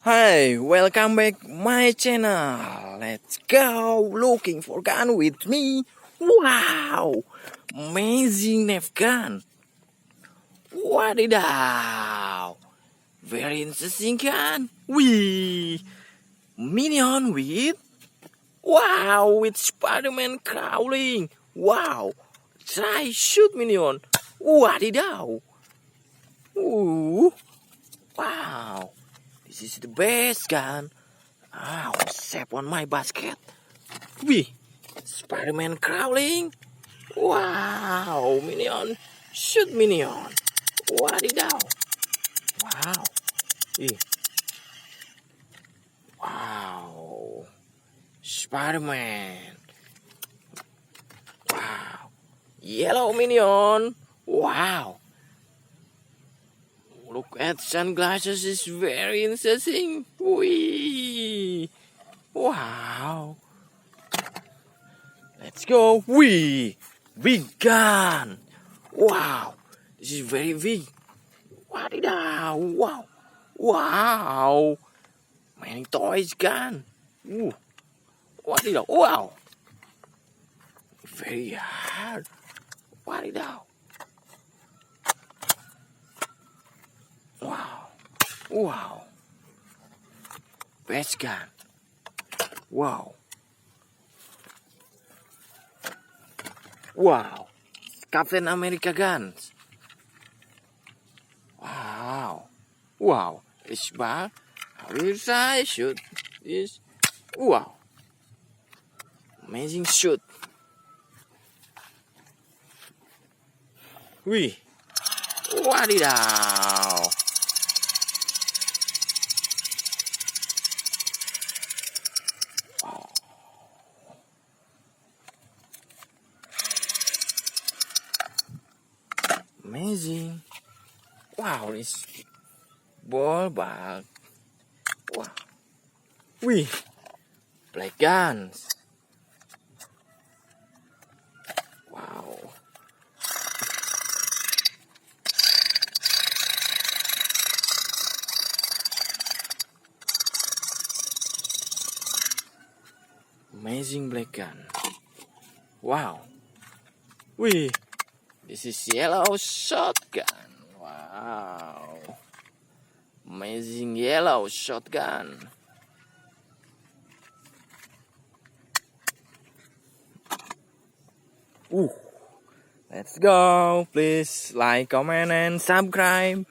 Hi, welcome back my channel. Let's go looking for gun with me. Wow, amazing nerf gun. Wadidaw, very interesting gun. Minion with with Spiderman crawling. Wow, try shoot minion. Wadidaw. Ooh, wow. This is the best gun. Step on my basket. Spider-Man crawling. Wow, minion. Shoot minion. Wadidaw. Wow. Wih. Wow. Spider-Man. Wow. Yellow minion. Wow. Look at sunglasses, is very interesting. Wee! Wow! Let's go. Big gun. Wow! This is very big. Wadidaw! Wow! Wow! Many toys gun. Ooh! Wadidaw! Wow! Very hard. Wadidaw! Wow. Best gun. Wow. Captain America guns. Wow. It's bad. How will I shoot this? Wow. Amazing shoot. Wadidaw. Amazing. Wow, this ball bag. Wow. Black guns. Wow. Amazing black gun. Wow. This is yellow shotgun. Wow. Amazing yellow shotgun. Let's go. Please like, comment, and subscribe.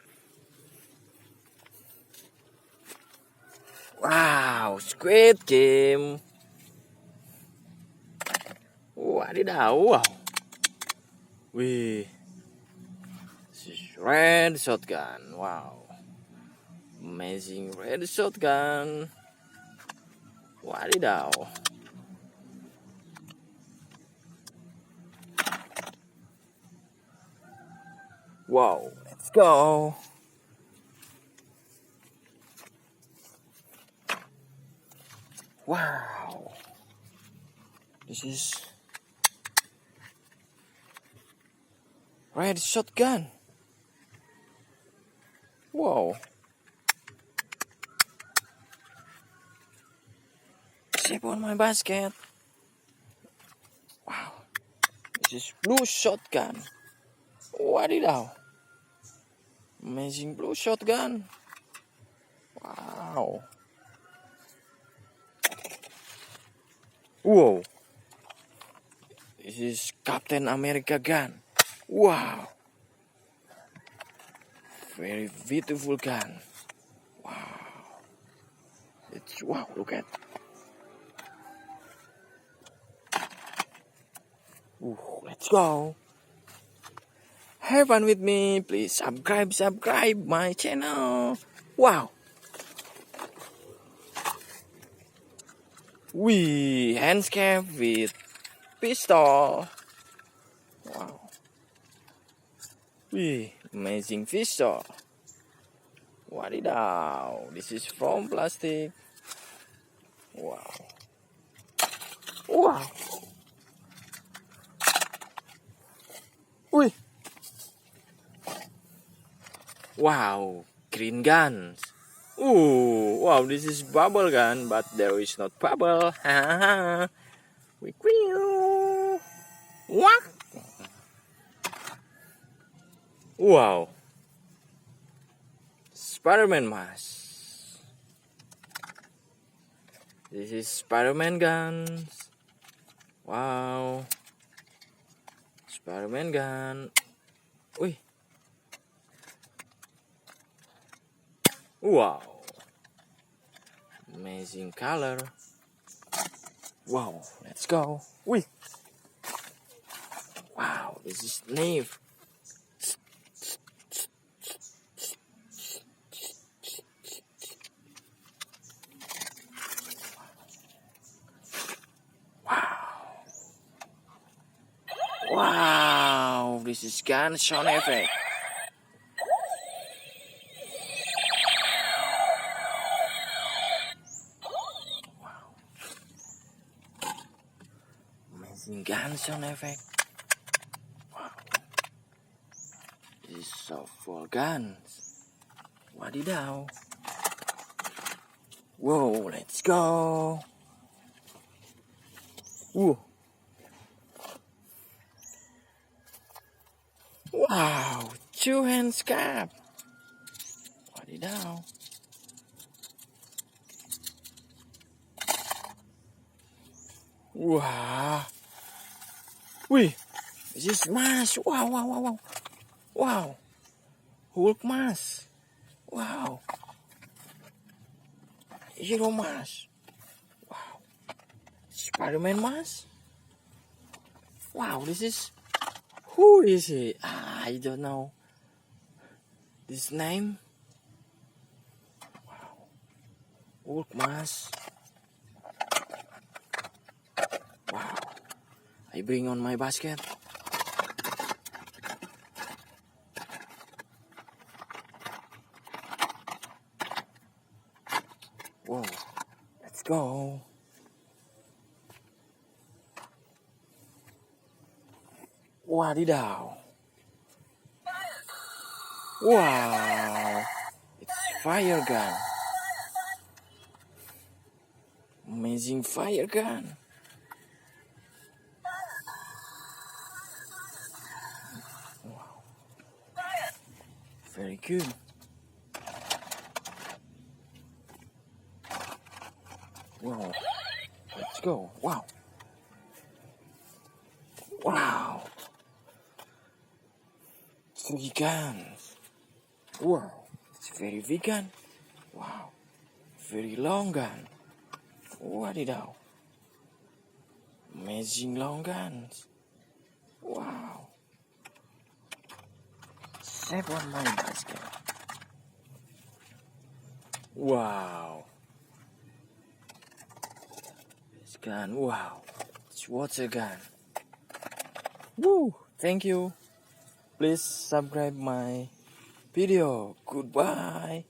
Wow, Squid Game. Wadidaw. This is red shotgun. Wow. Amazing red shotgun. Wadidaw. Wow, let's go. Wow. This is red shotgun. Wow. Step on my basket. Wow. This is blue shotgun. Wadidaw. Amazing blue shotgun. Wow. This is Captain America gun. Wow. Very beautiful gun. Wow. Look at. Let's go. Have fun with me. Please subscribe my channel. Wow. Handcuffs with pistol. Wow. Amazing pistol. Wadidaw. This is from plastic. Wow. Wow, green guns. Wow, this is bubble gun, but there is not bubble. What? Wow. Spiderman mask. This is Spiderman guns. Wow. Spiderman gun. Wih. Wow. Amazing color. Wow, let's go. Wih. Wow, this is knife. Wow, this is gun sound effect. Wow. Amazing gun sound effect. Wow. This is so full guns. Wadidaw. Whoa, let's go. Whoa. Wow, 2 hands cap. Wadidaw. Wow. Wih, this is mask. Wow, wow, wow, wow. Wow. Hulk mask. Wow. Hero mask. Wow. Spiderman mask. Wow, this is... Who is he? I don't know. This name? Wow. Hulk mask. Wow. I bring on my basket. Whoa. Let's go. Wadidaw. Wow. It's fire gun. Amazing fire gun. Wow. Very good. Wow. Let's go. Wow. Wow. 3 guns. Wow. It's very vegan. Wow. Very long gun. Wadidaw. Amazing long guns. Wow. Save on my basket. Wow. This gun. Wow. It's water gun. Woo. Thank you. Please subscribe my video. Goodbye.